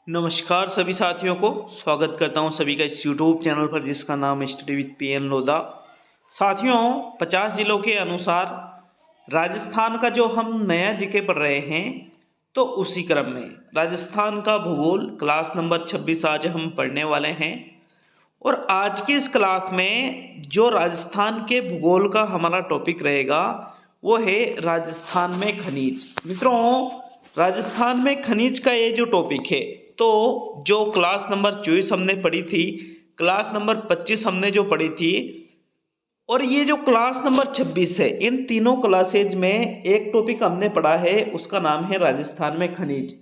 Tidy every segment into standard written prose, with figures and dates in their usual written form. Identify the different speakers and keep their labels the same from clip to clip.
Speaker 1: नमस्कार सभी साथियों को स्वागत करता हूं सभी का इस यूट्यूब चैनल पर जिसका नाम है स्टडी विद पीएन लोधा। साथियों 50 जिलों के अनुसार राजस्थान का जो हम नया जीके पढ़ रहे हैं तो उसी क्रम में राजस्थान का भूगोल क्लास नंबर 26 आज हम पढ़ने वाले हैं। और आज की इस क्लास में जो राजस्थान के भूगोल का हमारा टॉपिक रहेगा वो है राजस्थान में खनिज। मित्रों राजस्थान में खनिज का ये जो टॉपिक है तो जो क्लास नंबर 24 हमने पढ़ी थी, क्लास नंबर 25 हमने जो पढ़ी थी और ये जो क्लास नंबर 26 है, इन तीनों क्लासेज में एक टॉपिक हमने पढ़ा है, उसका नाम है राजस्थान में खनिज।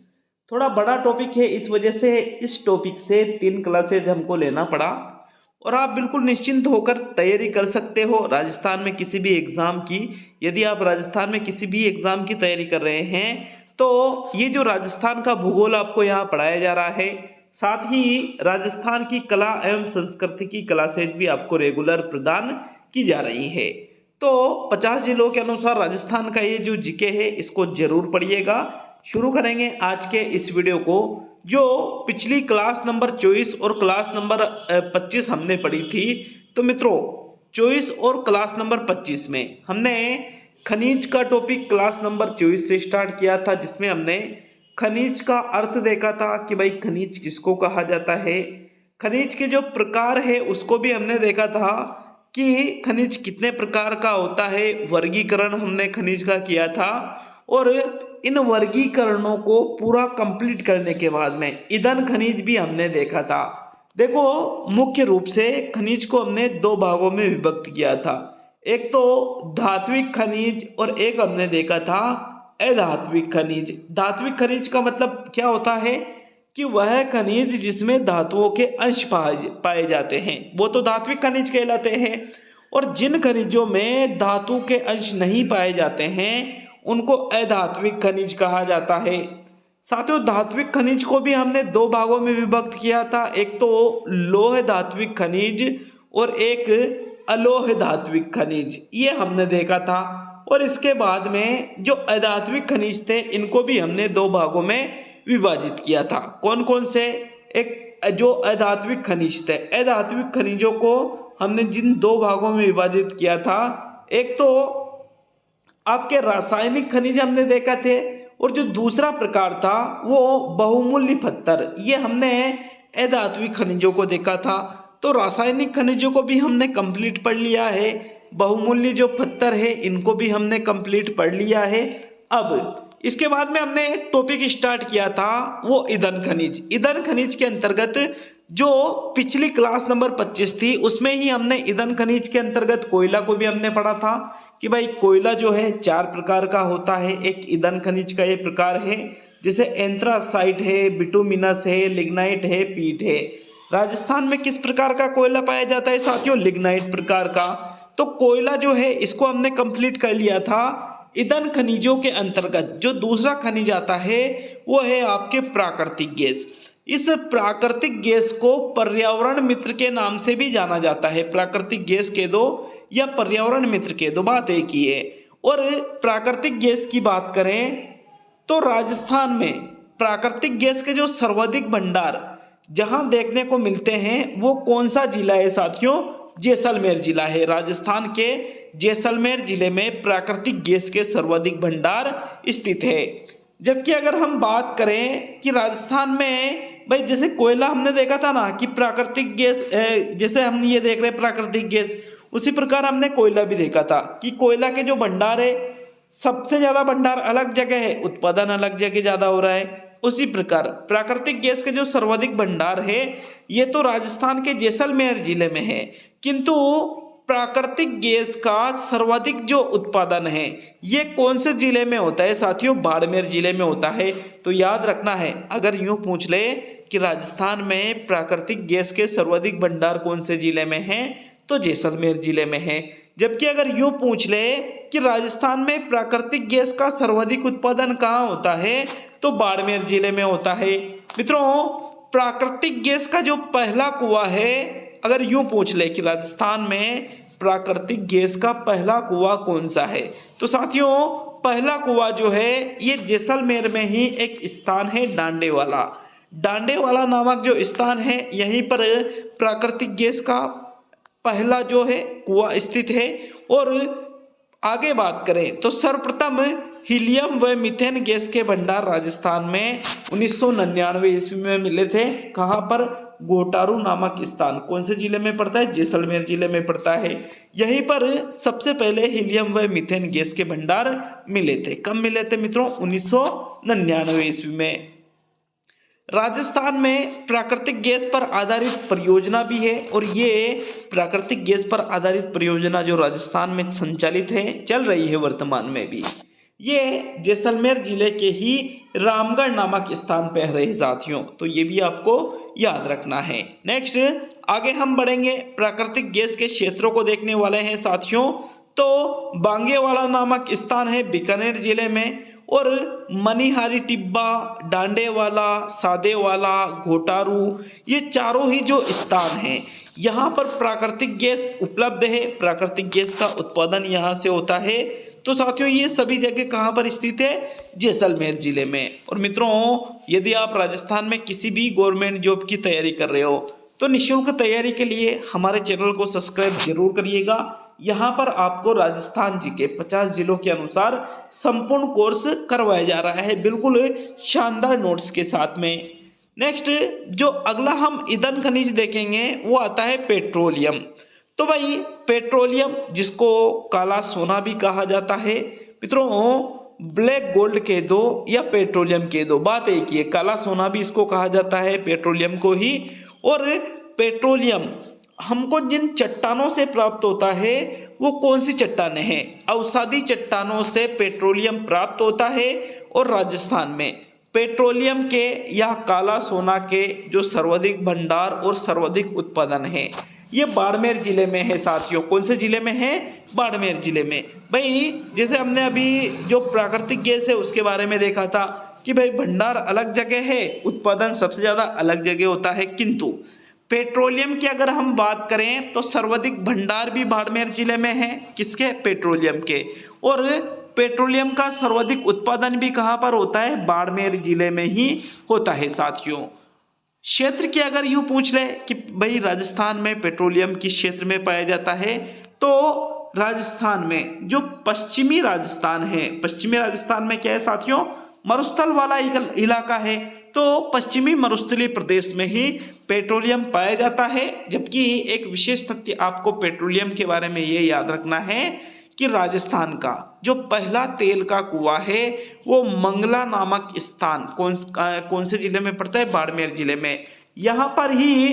Speaker 1: थोड़ा बड़ा टॉपिक है, इस वजह से इस टॉपिक से 3 क्लासेज हमको लेना पड़ा। और आप बिल्कुल निश्चिंत होकर तैयारी कर सकते हो राजस्थान में किसी भी एग्ज़ाम की। यदि आप राजस्थान में किसी भी एग्ज़ाम की तैयारी कर रहे हैं तो ये जो राजस्थान का भूगोल आपको यहाँ पढ़ाया जा रहा है, साथ ही राजस्थान की कला एवं संस्कृति की क्लासेज भी आपको रेगुलर प्रदान की जा रही है। तो 50 जिलों के अनुसार राजस्थान का ये जो जीके है इसको जरूर पढ़िएगा। शुरू करेंगे आज के इस वीडियो को। जो पिछली क्लास नंबर 24 और क्लास नंबर 25 हमने पढ़ी थी, तो मित्रों 24 और क्लास नंबर 25 में हमने खनिज का टॉपिक क्लास नंबर 24 से स्टार्ट किया था, जिसमें हमने खनिज का अर्थ देखा था कि भाई खनिज किसको कहा जाता है। खनिज के जो प्रकार है उसको भी हमने देखा था कि खनिज कितने प्रकार का होता है। वर्गीकरण हमने खनिज का किया था और इन वर्गीकरणों को पूरा कंप्लीट करने के बाद में ईंधन खनिज भी हमने देखा था। देखो मुख्य रूप से खनिज को हमने 2 भागों में विभक्त किया था, एक तो धात्विक खनिज और एक हमने देखा था अधात्विक खनिज। धात्विक खनिज का मतलब क्या होता है कि वह खनिज जिसमें धातुओं के अंश पाए जाते हैं वो तो धात्विक खनिज कहलाते हैं। और जिन खनिजों में धातु के अंश नहीं पाए जाते हैं उनको अधात्विक खनिज कहा जाता है। साथियों धात्विक खनिज को भी हमने 2 भागों में विभक्त किया था, एक तो लोह धात्विक खनिज और एक अलोह धात्विक खनिज, ये हमने देखा था। और इसके बाद में जो अधात्विक खनिज थे इनको भी हमने 2 भागों में विभाजित किया था। कौन कौन से? एक जो अधात्विक खनिज थे, अधात्विक खनिजों को हमने जिन 2 भागों में विभाजित किया था, एक तो आपके रासायनिक खनिज हमने देखा थे और जो दूसरा प्रकार था वो बहुमूल्य पत्थर, ये हमने अधात्विक खनिजों को देखा था। तो रासायनिक खनिजों को भी हमने कंप्लीट पढ़ लिया है, बहुमूल्य जो पत्थर है इनको भी हमने कंप्लीट पढ़ लिया है। अब इसके बाद में हमने एक टॉपिक स्टार्ट किया था वो ईंधन खनिज। ईंधन खनिज के अंतर्गत जो पिछली क्लास नंबर 25 थी उसमें ही हमने ईंधन खनिज के अंतर्गत कोयला को भी हमने पढ़ा था कि भाई कोयला जो है 4 प्रकार का होता है। एक ईंधन खनिज का ये प्रकार है, जैसे एंथ्रासाइट है, बिटुमिनस है, लिग्नाइट है, पीट है। राजस्थान में किस प्रकार का कोयला पाया जाता है साथियों? लिग्नाइट प्रकार का। तो कोयला जो है इसको हमने कंप्लीट कर लिया था। ईंधन खनिजों के अंतर्गत जो दूसरा खनिज आता है वो है आपके प्राकृतिक गैस। इस प्राकृतिक गैस को पर्यावरण मित्र के नाम से भी जाना जाता है। प्राकृतिक गैस कह दो या पर्यावरण मित्र कह दो, बात एक ही है। और प्राकृतिक गैस की बात करें तो राजस्थान में प्राकृतिक गैस के जो सर्वाधिक भंडार जहां देखने को मिलते हैं वो कौन सा जिला है साथियों? जैसलमेर जिला है। राजस्थान के जैसलमेर जिले में प्राकृतिक गैस के सर्वाधिक भंडार स्थित है। जबकि अगर हम बात करें कि राजस्थान में भाई जैसे कोयला हमने देखा था ना कि प्राकृतिक गैस, जैसे हम ये देख रहे हैं प्राकृतिक गैस, उसी प्रकार हमने कोयला भी देखा था कि कोयला के जो भंडार है सबसे ज्यादा भंडार अलग जगह है, उत्पादन अलग जगह ज्यादा हो रहा है। उसी प्रकार प्राकृतिक गैस के जो सर्वाधिक भंडार है ये तो राजस्थान के जैसलमेर जिले में है, किंतु प्राकृतिक गैस का सर्वाधिक जो उत्पादन है ये कौन से जिले में होता है साथियों? बाड़मेर जिले में होता है। तो याद रखना है, अगर यूं पूछ ले कि राजस्थान में प्राकृतिक गैस के सर्वाधिक भंडार कौन से जिले में है तो जैसलमेर जिले में है। जबकि अगर यूं पूछ ले कि राजस्थान में प्राकृतिक गैस का सर्वाधिक उत्पादन कहाँ होता है तो बाड़मेर जिले में होता है। मित्रों प्राकृतिक गैस का जो पहला कुआं है, अगर यूं पूछ ले कि राजस्थान में प्राकृतिक गैस का पहला कुआं कौन सा है तो साथियों पहला कुआं जो है ये जैसलमेर में ही एक स्थान है, डांडे वाला। डांडेवाला नामक जो स्थान है यहीं पर प्राकृतिक गैस का पहला जो है कुआं स्थित है। और आगे बात करें तो सर्वप्रथम हीलियम व मीथेन गैस के भंडार राजस्थान में 1999 ईस्वी में मिले थे। कहाँ पर? घोटारू नामक स्थान। कौन से जिले में पड़ता है? जैसलमेर जिले में पड़ता है। यहीं पर सबसे पहले हीलियम व मीथेन गैस के भंडार मिले थे। कब मिले थे मित्रों? 1999 ईस्वी में। राजस्थान में प्राकृतिक गैस पर आधारित परियोजना भी है और ये प्राकृतिक गैस पर आधारित परियोजना जो राजस्थान में संचालित है, चल रही है वर्तमान में भी, ये जैसलमेर जिले के ही रामगढ़ नामक स्थान पे है साथियों। तो ये भी आपको याद रखना है। नेक्स्ट आगे हम बढ़ेंगे, प्राकृतिक गैस के क्षेत्रों को देखने वाले हैं साथियों। तो बांगेवाला नामक स्थान है बीकानेर जिले में, और मनिहारी टिब्बा, डांडेवाला, सादेवाला, घोटारू, ये चारों ही जो स्थान हैं यहाँ पर प्राकृतिक गैस उपलब्ध है। प्राकृतिक गैस का उत्पादन यहाँ से होता है। तो साथियों ये सभी जगह कहाँ पर स्थित है? जैसलमेर जिले में। और मित्रों यदि आप राजस्थान में किसी भी गवर्नमेंट जॉब की तैयारी कर रहे हो तो निःशुल्क तैयारी के लिए हमारे चैनल को सब्सक्राइब जरूर करिएगा। यहाँ पर आपको राजस्थान जी के 50 जिलों के अनुसार संपूर्ण कोर्स करवाया जा रहा है, बिल्कुल शानदार नोट्स के साथ में। नेक्स्ट जो अगला हम ईंधन खनिज देखेंगे वो आता है पेट्रोलियम। तो भाई पेट्रोलियम जिसको काला सोना भी कहा जाता है मित्रों, ब्लैक गोल्ड कह दो या पेट्रोलियम कह दो, बात एक ही है। काला सोना भी इसको कहा जाता है, पेट्रोलियम को ही। और पेट्रोलियम हमको जिन चट्टानों से प्राप्त होता है वो कौन सी चट्टानें हैं? अवसादी चट्टानों से पेट्रोलियम प्राप्त होता है। और राजस्थान में पेट्रोलियम के या काला सोना के जो सर्वाधिक भंडार और सर्वाधिक उत्पादन है ये बाड़मेर जिले में है साथियों। कौन से जिले में है? बाड़मेर जिले में। भाई जैसे हमने अभी जो प्राकृतिक गैस है उसके बारे में देखा था कि भाई भंडार अलग जगह है, उत्पादन सबसे ज्यादा अलग जगह होता है, किंतु पेट्रोलियम की अगर हम बात करें तो सर्वाधिक भंडार भी बाड़मेर जिले में है। किसके? पेट्रोलियम के। और पेट्रोलियम का सर्वाधिक उत्पादन भी कहाँ पर होता है? बाड़मेर जिले में ही होता है साथियों। क्षेत्र की अगर यूं पूछ रहे कि भाई राजस्थान में पेट्रोलियम किस क्षेत्र में पाया जाता है, तो राजस्थान में जो पश्चिमी राजस्थान है, पश्चिमी राजस्थान में क्या है साथियों? मरुस्थल वाला इलाका है। तो पश्चिमी मरुस्थलीय प्रदेश में ही पेट्रोलियम पाया जाता है। जबकि एक विशेष तथ्य आपको पेट्रोलियम के बारे में ये याद रखना है कि राजस्थान का जो पहला तेल का कुआं है वो मंगला नामक स्थान कौन से जिले में पड़ता है? बाड़मेर जिले में। यहाँ पर ही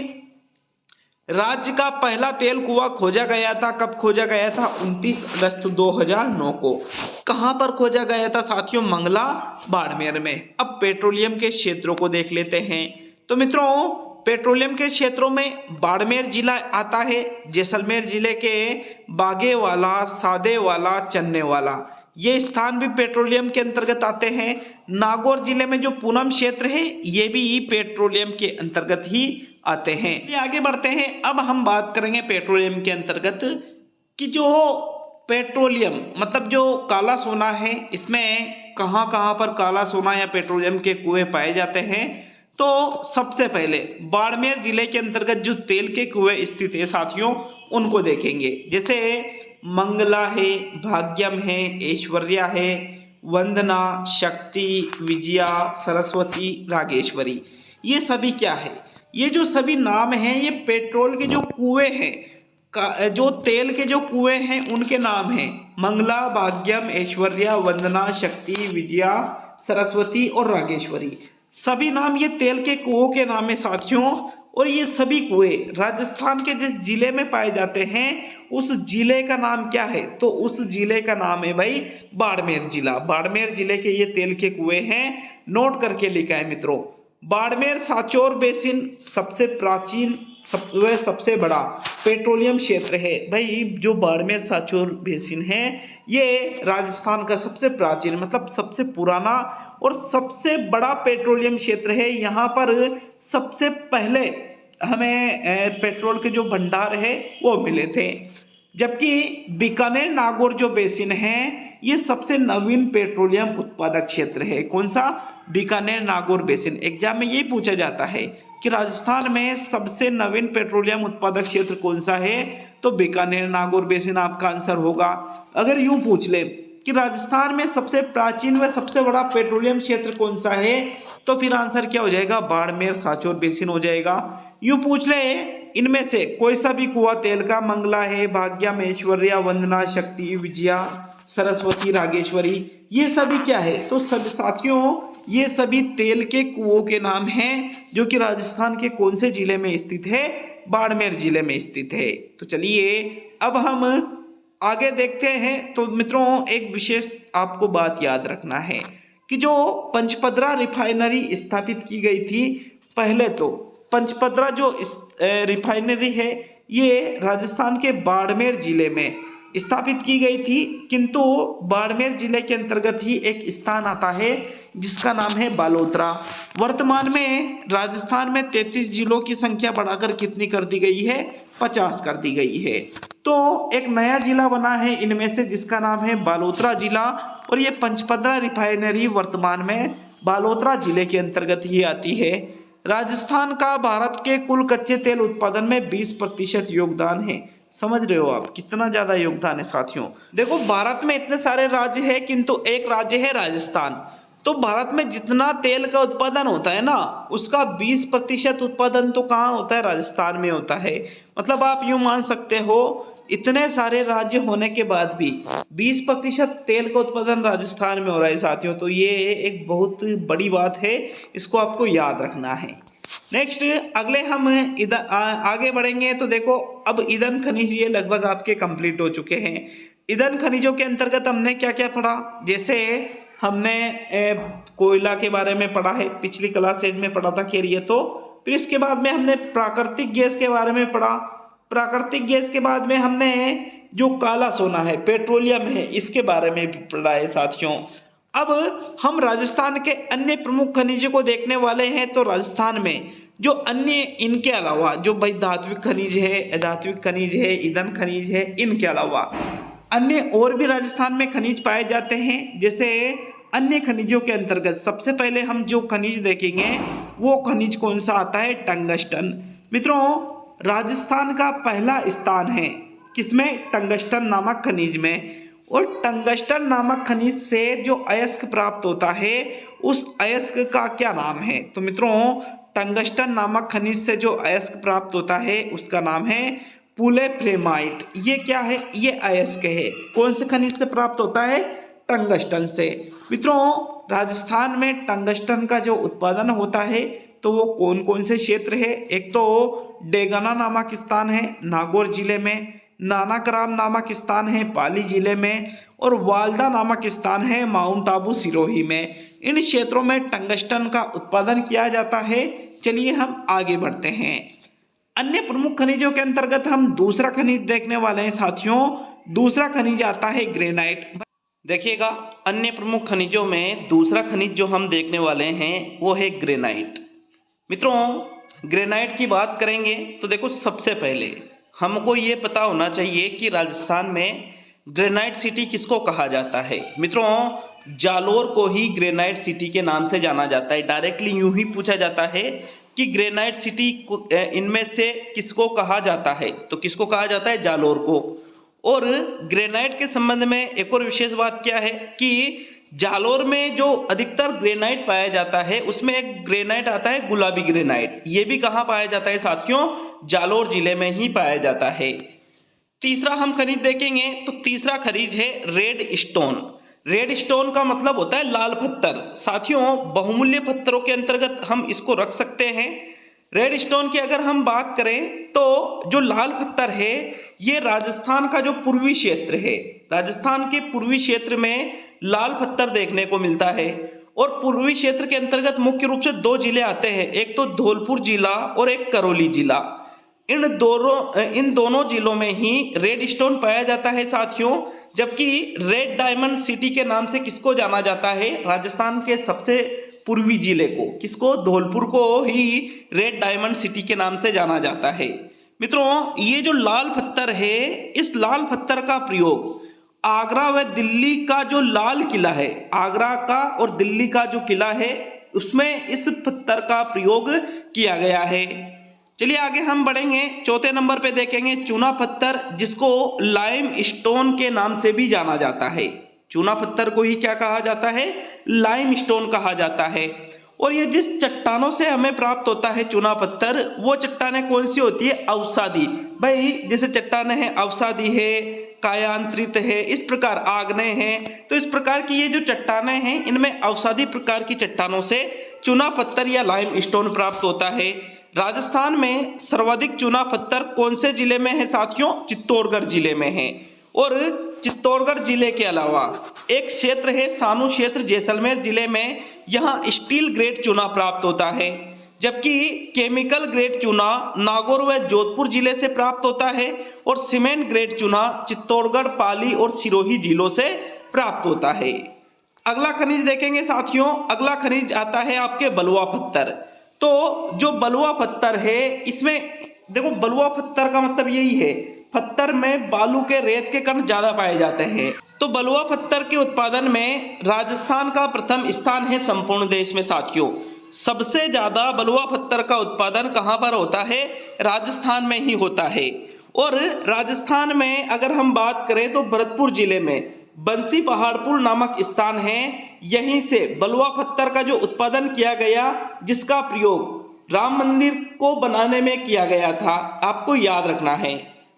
Speaker 1: राज्य का पहला तेल कुआं खोजा गया था। कब खोजा गया था? 29 अगस्त 2009 को। कहां पर खोजा गया था साथियों? मंगला, बाड़मेर में। अब पेट्रोलियम के क्षेत्रों को देख लेते हैं। तो मित्रों पेट्रोलियम के क्षेत्रों में बाड़मेर जिला आता है, जैसलमेर जिले के बागेवाला, सादेवाला, चन्नेवाला, ये स्थान भी पेट्रोलियम के अंतर्गत आते हैं। नागौर जिले में जो पूनम क्षेत्र है ये भी पेट्रोलियम के अंतर्गत ही आते हैं। ये आगे बढ़ते हैं। अब हम बात करेंगे पेट्रोलियम के अंतर्गत कि जो पेट्रोलियम मतलब जो काला सोना है इसमें कहाँ कहाँ पर काला सोना या पेट्रोलियम के कुएं पाए जाते हैं। तो सबसे पहले बाड़मेर जिले के अंतर्गत जो तेल के कुएं स्थित है साथियों उनको देखेंगे। जैसे मंगला है, भाग्यम है, ऐश्वर्या है, वंदना, शक्ति, विजया, सरस्वती, रागेश्वरी, ये सभी क्या है? ये जो सभी नाम हैं ये पेट्रोल के जो कुएं हैं, जो तेल के जो कुएं हैं उनके नाम हैं। मंगला, भाग्यम, ऐश्वर्या, वंदना, शक्ति, विजया, सरस्वती और रागेश्वरी, सभी नाम ये तेल के कुओं के नाम है साथियों। और ये सभी कुएं राजस्थान के जिस जिले में पाए जाते हैं उस जिले का नाम क्या है? तो उस जिले का नाम है भाई बाड़मेर जिला। बाड़मेर जिले के ये तेल के कुएं हैं, नोट करके लिखा है मित्रों। बाड़मेर सांचौर बेसिन सबसे प्राचीन सबसे बड़ा पेट्रोलियम क्षेत्र है। भाई जो बाड़मेर सांचौर बेसिन है ये राजस्थान का सबसे प्राचीन मतलब सबसे पुराना और सबसे बड़ा पेट्रोलियम क्षेत्र है। यहाँ पर सबसे पहले हमें पेट्रोल के जो भंडार है वो मिले थे। जबकि बीकानेर नागौर जो बेसिन है ये सबसे नवीन पेट्रोलियम उत्पादक क्षेत्र है। कौन सा? बीकानेर नागौर बेसिन। एग्जाम में यही पूछा जाता है कि राजस्थान में सबसे नवीन पेट्रोलियम उत्पादक क्षेत्र कौन सा है, तो बीकानेर नागौर बेसिन आपका आंसर होगा। अगर यूं पूछ ले कि राजस्थान में सबसे प्राचीन व सबसे बड़ा पेट्रोलियम क्षेत्र कौन सा है, तो फिर आंसर क्या हो जाएगा? बाड़मेर सांचौर बेसिन हो जाएगा। यूं पूछ ले इनमें से कोई सा भी कुआं तेल का, मंगला है, भाग्या, महेश्वरिया, वंदना, शक्ति, विजया, सरस्वती, रागेश्वरी, ये सभी क्या है? तो सब साथियों ये सभी तेल के कुओं के नाम हैं जो कि राजस्थान के कौन से जिले में स्थित है? बाड़मेर जिले में स्थित है। तो चलिए अब हम आगे देखते हैं। तो मित्रों एक विशेष आपको बात याद रखना है कि जो पंचपदरा रिफाइनरी स्थापित की गई थी, पहले तो पंचपदरा जो रिफाइनरी है ये राजस्थान के बाड़मेर जिले में स्थापित की गई थी, किंतु बाड़मेर जिले के अंतर्गत ही एक स्थान आता है जिसका नाम है बालोतरा। वर्तमान में राजस्थान में 33 जिलों की संख्या बढ़ाकर कितनी कर दी गई है? 50 कर दी गई है। तो एक नया जिला बना है इनमें से जिसका नाम है बालोतरा जिला, और ये पंचपदरा रिफाइनरी वर्तमान में बालोतरा जिले के अंतर्गत ही आती है। राजस्थान का भारत के कुल कच्चे तेल उत्पादन में 20% योगदान है। समझ रहे हो आप कितना ज्यादा योगदान है साथियों। देखो भारत में इतने सारे राज्य है किंतु एक राज्य है राजस्थान। तो भारत में जितना तेल का उत्पादन होता है ना, उसका 20% उत्पादन तो कहाँ होता है? राजस्थान में होता है। मतलब आप यूं मान सकते हो इतने सारे राज्य होने के बाद भी 20% तेल का उत्पादन राजस्थान में हो रहा है साथियों। तो ये एक बहुत बड़ी बात है, इसको आपको याद रखना है। नेक्स्ट अगले हम इधर आगे बढ़ेंगे। तो देखो अब ईंधन खनिज ये लगभग आपके कंप्लीट हो चुके हैं। ईंधन खनिजों के अंतर्गत हमने क्या क्या पढ़ा? जैसे हमने कोयला के बारे में पढ़ा है, पिछली क्लासेज में पढ़ा था खैर ये तो। फिर इसके बाद में हमने प्राकृतिक गैस के बारे में पढ़ा। प्राकृतिक गैस के बाद में हमने जो काला सोना है, पेट्रोलियम है, इसके बारे में भी पढ़ा है साथियों। अब हम राजस्थान के अन्य प्रमुख खनिजों को देखने वाले हैं। तो राजस्थान में जो अन्य इनके अलावा जो भाई धात्विक खनिज है, अधात्विक खनिज है, ईंधन खनिज है, इनके अलावा अन्य और भी राजस्थान में खनिज पाए जाते हैं। जैसे अन्य खनिजों के अंतर्गत सबसे पहले हम जो खनिज देखेंगे वो खनिज कौन सा आता है? टंगस्टन। मित्रों राजस्थान का पहला स्थान है किसमें? टंगस्टन नामक खनिज में। और टंगस्टन नामक खनिज से जो अयस्क प्राप्त होता है उस अयस्क का क्या नाम है? तो मित्रों टंगस्टन नामक खनिज से जो अयस्क प्राप्त होता है उसका नाम है पुलेफ्रेमाइट। ये क्या है? ये अयस्क है। कौन से खनिज से प्राप्त होता है? टंगस्टन से। मित्रों राजस्थान में टंगस्टन का जो उत्पादन होता है तो वो कौन कौन से क्षेत्र है? एक तो डेगाना नामक स्थान है नागौर जिले में, नानाक्राम नामक स्थान है पाली जिले में, और वाल्दा नामक स्थान है माउंट आबू सिरोही में। इन क्षेत्रों में टंगस्टन का उत्पादन किया जाता है। चलिए हम आगे बढ़ते हैं। अन्य प्रमुख खनिजों के अंतर्गत हम दूसरा खनिज देखने वाले हैं साथियों। दूसरा खनिज आता है ग्रेनाइट। देखिएगा अन्य प्रमुख खनिजों में दूसरा खनिज जो हम देखने वाले हैं वो है ग्रेनाइट। मित्रों ग्रेनाइट की बात करेंगे तो देखो सबसे पहले हमको ये पता होना चाहिए कि राजस्थान में ग्रेनाइट सिटी किसको कहा जाता है। मित्रों जालोर को ही ग्रेनाइट सिटी के नाम से जाना जाता है। डायरेक्टली यूं ही पूछा जाता है कि ग्रेनाइट सिटी इनमें से किसको कहा जाता है, तो किसको कहा जाता है? जालोर को। और ग्रेनाइट के संबंध में एक और विशेष बात क्या है कि जालोर में जो अधिकतर ग्रेनाइट पाया जाता है उसमें एक ग्रेनाइट आता है गुलाबी ग्रेनाइट। ये भी कहाँ पाया जाता है साथियों? जालोर जिले में ही पाया जाता है। तीसरा हम खनिज देखेंगे तो तीसरा खनिज है रेड स्टोन। रेड स्टोन का मतलब होता है लाल पत्थर। साथियों बहुमूल्य पत्थरों के अंतर्गत हम इसको रख सकते हैं। रेड स्टोन की अगर हम बात करें तो जो लाल पत्थर है ये राजस्थान का जो पूर्वी क्षेत्र है, राजस्थान के पूर्वी क्षेत्र में लाल पत्थर देखने को मिलता है। और पूर्वी क्षेत्र के अंतर्गत मुख्य रूप से दो जिले आते हैं, एक तो धौलपुर जिला और एक करौली जिला। इन दोनों जिलों में ही रेड स्टोन पाया जाता है साथियों। जबकि रेड डायमंड सिटी के नाम से किसको जाना जाता है? राजस्थान के सबसे पूर्वी जिले को, किसको? धौलपुर को ही रेड डायमंड सिटी के नाम से जाना जाता है। मित्रों ये जो लाल पत्थर है, इस लाल पत्थर का प्रयोग आगरा व दिल्ली का जो लाल किला है, आगरा का और दिल्ली का जो किला है उसमें इस पत्थर का प्रयोग किया गया है। चलिए आगे हम बढ़ेंगे। चौथे नंबर पे देखेंगे चूना पत्थर, जिसको लाइम स्टोन के नाम से भी जाना जाता है। चूना पत्थर को ही क्या कहा जाता है? लाइम स्टोन कहा जाता है। और ये जिस चट्टानों से हमें प्राप्त होता है चूना पत्थर, वो चट्टानें कौन सी होती है? अवसादी। भाई जैसे चट्टानें हैं, अवसादी है, कायांतरित है, इस प्रकार आग्नेय है, तो इस प्रकार की ये जो चट्टानें हैं इनमें अवसादी प्रकार की चट्टानों से चूना पत्थर या लाइम स्टोन प्राप्त होता है। राजस्थान में सर्वाधिक चूना पत्थर कौन से जिले में है साथियों? चित्तौड़गढ़ जिले में है। और चित्तौड़गढ़ जिले के अलावा एक क्षेत्र है सानू क्षेत्र, जैसलमेर जिले में, यहाँ स्टील ग्रेड चूना प्राप्त होता है। जबकि केमिकल ग्रेड चूना नागौर व जोधपुर जिले से प्राप्त होता है और सीमेंट ग्रेड चूना चित्तौड़गढ़, पाली और सिरोही जिलों से प्राप्त होता है। अगला खनिज देखेंगे साथियों। अगला खनिज आता है आपके बलुआ पत्थर। तो जो बलुआ पत्थर है, इसमें देखो बलुआ पत्थर का मतलब यही है, पत्थर में बालू के रेत के कण ज्यादा पाए जाते हैं। तो बलुआ पत्थर के उत्पादन में राजस्थान का प्रथम स्थान है संपूर्ण देश में साथियों। सबसे ज्यादा बलुआ पत्थर का उत्पादन कहाँ पर होता है? राजस्थान में ही होता है। और राजस्थान में अगर हम बात करें तो भरतपुर जिले में बंसी पहाड़पुर नामक स्थान है, यहीं से बलुआ पत्थर का जो उत्पादन किया गया, जिसका प्रयोग राम मंदिर को बनाने में किया गया था, आपको याद रखना है।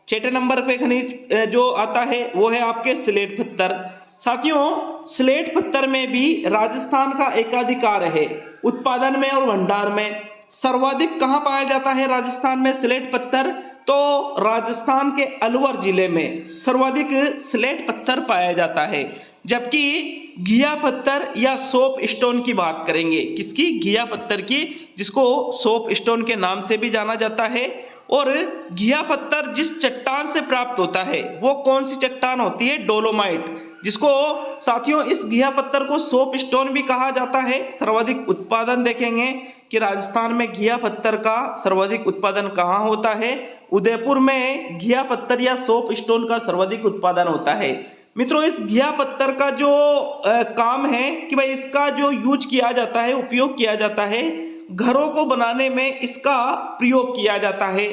Speaker 1: छठे नंबर पे खनिज जो आता है वो है आपके स्लेट पत्थर। साथियों स्लेट पत्थर में भी राजस्थान का एकाधिकार है उत्पादन में और भंडार में। सर्वाधिक कहाँ पाया जाता है राजस्थान में स्लेट पत्थर? तो राजस्थान के अलवर जिले में सर्वाधिक स्लेट पत्थर पाया जाता है। जबकि घिया पत्थर या सोप स्टोन की बात करेंगे, किसकी? घिया पत्थर की, जिसको सोप स्टोन के नाम से भी जाना जाता है। और घिया पत्थर जिस चट्टान से प्राप्त होता है वो कौन सी चट्टान होती है? डोलोमाइट, जिसको साथियों इस घिया पत्थर को सोप स्टोन भी कहा जाता है। सर्वाधिक उत्पादन देखेंगे कि राजस्थान में घिया पत्थर का सर्वाधिक उत्पादन कहाँ होता है? उदयपुर में घिया पत्थर या सोप स्टोन का सर्वाधिक उत्पादन होता है। मित्रों इस घिया पत्थर का जो काम है कि भाई इसका जो यूज किया जाता है, उपयोग किया जाता है, घरों को बनाने में इसका प्रयोग किया जाता है।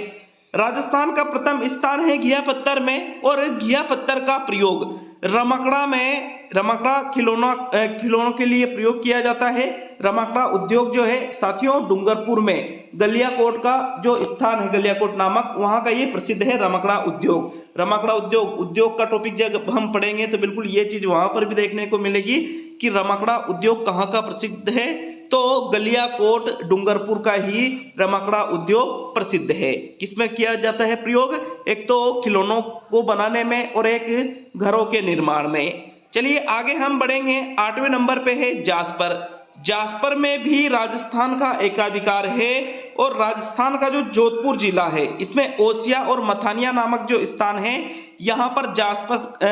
Speaker 1: राजस्थान का प्रथम स्थान है घिया पत्थर में। और घिया पत्थर का प्रयोग रमकड़ा खिलौनों के लिए प्रयोग किया जाता है। रमकड़ा उद्योग जो है साथियों डूंगरपुर में गलियाकोट का जो स्थान है, गलियाकोट नामक, वहां का ये प्रसिद्ध है रमकड़ा उद्योग। रमकड़ा उद्योग का टॉपिक जब हम पढ़ेंगे तो बिल्कुल ये चीज वहां पर भी देखने को मिलेगी कि रमकड़ा उद्योग कहाँ का प्रसिद्ध है। तो गलियाकोट डूंगरपुर का ही रमकड़ा उद्योग प्रसिद्ध है। किसमें किया जाता है प्रयोग? एक तो खिलौनों को बनाने में और एक घरों के निर्माण में। चलिए आगे हम बढ़ेंगे। 8वें नंबर पे है जास्पर। जास्पर में भी राजस्थान का एकाधिकार है। और राजस्थान का जो जोधपुर जिला है, इसमें ओसिया और मथानिया नामक जो स्थान है, यहाँ पर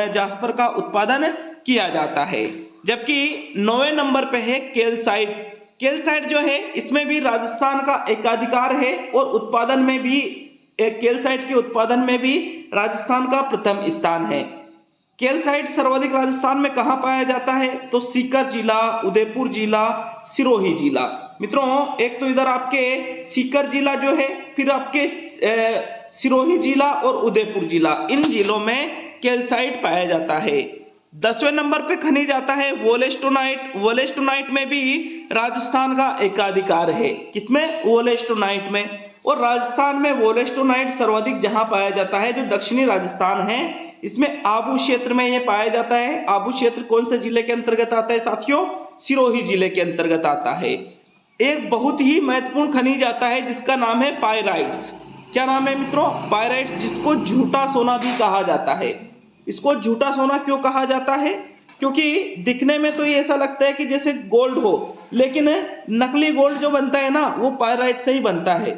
Speaker 1: जास्पर का उत्पादन किया जाता है। जबकि 9वें नंबर पे है कैल्साइट। कैल्साइट जो है इसमें भी राजस्थान का एकाधिकार है और उत्पादन में भी कैल्साइट के उत्पादन में भी राजस्थान का प्रथम स्थान है। कैल्साइट सर्वाधिक राजस्थान में कहाँ पाया जाता है? तो सीकर जिला, उदयपुर जिला, सिरोही जिला। मित्रों एक तो इधर आपके सीकर जिला जो है, फिर आपके सिरोही जिला और उदयपुर जिला, इन जिलों में कैल्साइट पाया जाता है। 10वें नंबर पे खनिज आता है वोलेस्टोनाइट। वोलेस्टोनाइट में भी राजस्थान का एकाधिकार है। किसमें? वोलेस्टोनाइट में। और राजस्थान में वोलेस्टोनाइट सर्वाधिक जहां पाया जाता है, जो दक्षिणी राजस्थान है, इसमें आबू क्षेत्र में यह पाया जाता है। आबू क्षेत्र कौन से जिले के अंतर्गत आता है साथियों? सिरोही जिले के अंतर्गत आता है। एक बहुत ही महत्वपूर्ण खनिज आता है जिसका नाम है पायराइट्स। क्या नाम है मित्रों? पायराइट्स, जिसको झूठा सोना भी कहा जाता है। इसको झूठा सोना क्यों कहा जाता है? क्योंकि दिखने में तो ये ऐसा लगता है कि जैसे गोल्ड हो, लेकिन नकली गोल्ड जो बनता है ना, वो पायराइट से ही बनता है।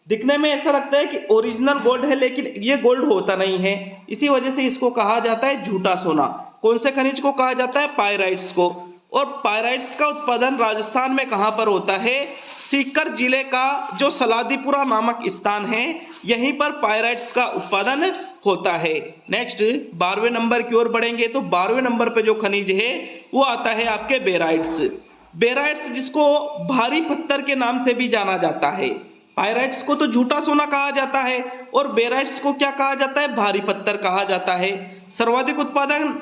Speaker 1: दिखने में ऐसा लगता है कि ओरिजिनल गोल्ड है, लेकिन ये गोल्ड होता नहीं है। इसी वजह से इसको कहा जाता है झूठा सोना। कौन से खनिज को कहा जाता है? पायराइट्स को। और पायराइट्स का उत्पादन राजस्थान में कहां पर होता है? सीकर जिले का जो सलादीपुरा नामक स्थान है, यहीं पर पायराइट्स का उत्पादन होता है। नेक्स्ट 12वें नंबर की ओर बढ़ेंगे तो 12वें नंबर पे जो खनिज है वो आता है आपके बेराइट्स। बेराइट्स जिसको भारी पत्थर के नाम से भी जाना जाता है। पायराइट्स को तो झूठा सोना कहा जाता है और बेराइट्स को क्या कहा जाता है? भारी पत्थर कहा जाता है। सर्वाधिक उत्पादन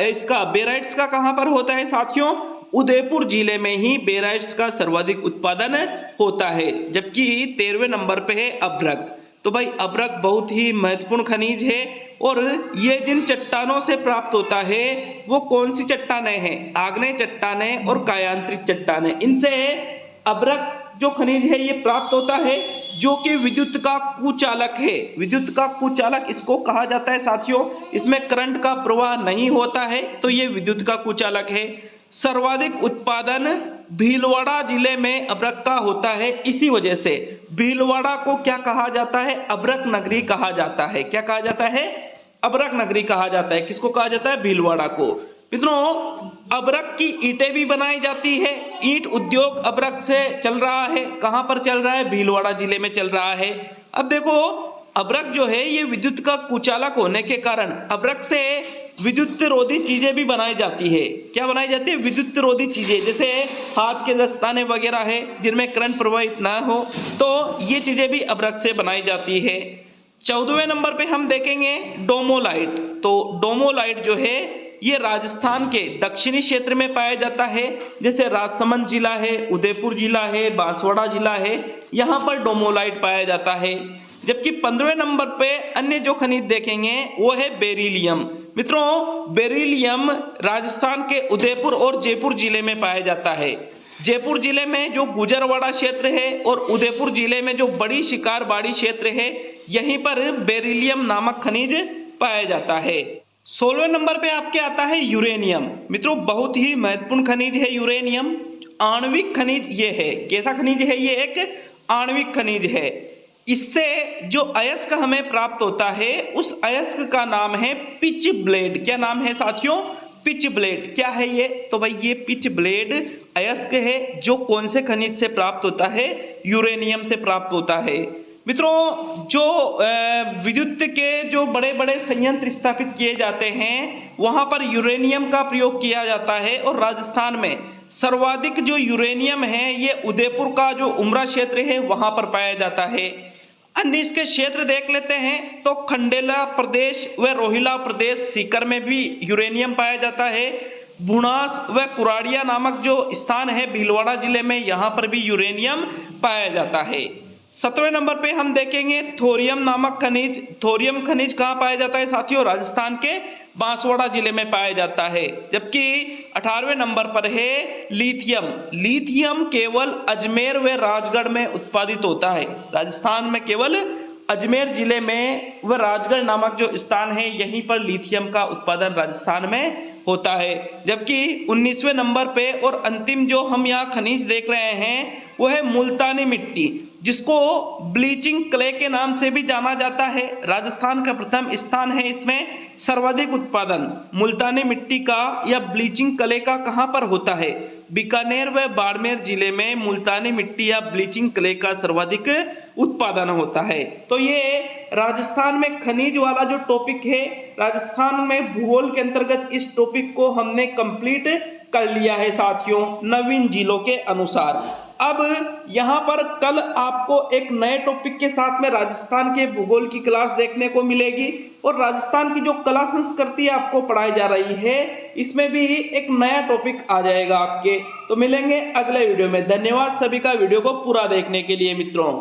Speaker 1: इसका बेराइट्स का कहां पर होता है साथियों? उदयपुर जिले में ही बेराइट्स का सर्वाधिक उत्पादन होता है। जबकि 13वें नंबर पे है अभ्रक। तो भाई अभ्रक बहुत ही महत्वपूर्ण खनिज है और ये जिन चट्टानों से प्राप्त होता है वो कौन सी चट्टानें हैं? आग्नेय चट्टानें और कायांतरित चट्टानें। इनसे अभ्रक जो खनिज है ये प्राप्त होता है, जो कि विद्युत का कुचालक है। विद्युत का कुचालक इसको कहा जाता है साथियों। इसमें करंट का प्रवाह नहीं होता है तो ये विद्युत का कुचालक है। सर्वाधिक उत्पादन भीलवाड़ा जिले में अभ्रक का होता है। इसी वजह से भीलवाड़ा को क्या कहा जाता है? अभ्रक नगरी कहा जाता है। क्या कहा जाता है? अभ्रक नगरी कहा जाता है। किसको कहा जाता है? भीलवाड़ा को। मित्रों अभ्रक की ईंटें भी बनाई जाती है। ईंट उद्योग अभ्रक से चल रहा है। कहां पर चल रहा है? भीलवाड़ा जिले में चल रहा है। अब देखो अभ्रक जो है ये विद्युत का कुचालक होने के कारण अभ्रक से विद्युत रोधी चीजें भी बनाई जाती है। क्या बनाई जाती है? विद्युत रोधी चीजें, जैसे हाथ के दस्ताने वगैरह है जिनमें करंट प्रवाहित ना हो, तो ये चीजें भी अभ्रक से बनाई जाती है। 14वें नंबर पे हम देखेंगे डोमोलाइट। तो डोमोलाइट जो है ये राजस्थान के दक्षिणी क्षेत्र में पाया जाता है। जैसे राजसमंद जिला है, उदयपुर जिला है, बांसवाड़ा जिला है, यहाँ पर डोमोलाइट पाया जाता है। जबकि 15वें नंबर पे अन्य जो खनिज देखेंगे वो है बेरिलियम। मित्रों बेरिलियम राजस्थान के उदयपुर और जयपुर जिले में पाया जाता है। जयपुर जिले में जो गुजरवाड़ा क्षेत्र है और उदयपुर जिले में जो बड़ी शिकारबाड़ी क्षेत्र है, यहीं पर बेरिलियम नामक खनिज पाया जाता है। 16वें नंबर पे आपके आता है यूरेनियम। मित्रों बहुत ही महत्वपूर्ण खनिज है यूरेनियम। आणविक खनिज ये है। कैसा खनिज है? ये एक आणविक खनिज है। इससे जो अयस्क हमें प्राप्त होता है उस अयस्क का नाम है पिच ब्लेड। क्या नाम है साथियों? Pitch blade. क्या है ये? तो भाई ये पिच ब्लेड अयस्क है जो कौन से खनिज से प्राप्त होता है? यूरेनियम से प्राप्त होता है। मित्रों जो विद्युत के जो बड़े बड़े संयंत्र स्थापित किए जाते हैं वहां पर यूरेनियम का प्रयोग किया जाता है और राजस्थान में सर्वाधिक जो यूरेनियम है ये उदयपुर का जो उमरा क्षेत्र है वहां पर पाया जाता है। अन्य इसके क्षेत्र देख लेते हैं तो खंडेला प्रदेश व रोहिला प्रदेश सीकर में भी यूरेनियम पाया जाता है। बुनास व कुराड़िया नामक जो स्थान है भीलवाड़ा जिले में, यहाँ पर भी यूरेनियम पाया जाता है। 17वें नंबर पे हम देखेंगे थोरियम नामक खनिज। थोरियम खनिज कहाँ पाया जाता है साथियों? राजस्थान के बांसवाड़ा जिले में पाया जाता है। जबकि 18वें नंबर पर है लिथियम। लिथियम केवल अजमेर व राजगढ़ में उत्पादित होता है। राजस्थान में केवल अजमेर जिले में व राजगढ़ नामक जो स्थान है यहीं पर लिथियम का उत्पादन राजस्थान में होता है। जबकि 19वें नंबर पे और अंतिम जो हम यहाँ खनिज देख रहे हैं वो है मुल्तानी मिट्टी, जिसको ब्लीचिंग क्ले के नाम से भी जाना जाता है। राजस्थान का प्रथम स्थान है इसमें। सर्वाधिक उत्पादन मुल्तानी मिट्टी का या ब्लीचिंग क्ले का कहां पर होता है? बीकानेर व बाड़मेर जिले में मुल्तानी मिट्टी या ब्लीचिंग क्ले का सर्वाधिक उत्पादन होता है। तो ये राजस्थान में खनिज वाला जो टॉपिक है, राजस्थान में भूगोल के अंतर्गत इस टॉपिक को हमने कंप्लीट कर लिया है साथियों नवीन जिलों के अनुसार। अब यहाँ पर कल आपको एक नए टॉपिक के साथ में राजस्थान के भूगोल की क्लास देखने को मिलेगी और राजस्थान की जो कला संस्कृति आपको पढ़ाई जा रही है इसमें भी एक नया टॉपिक आ जाएगा आपके। तो मिलेंगे अगले वीडियो में। धन्यवाद सभी का वीडियो को पूरा देखने के लिए मित्रों।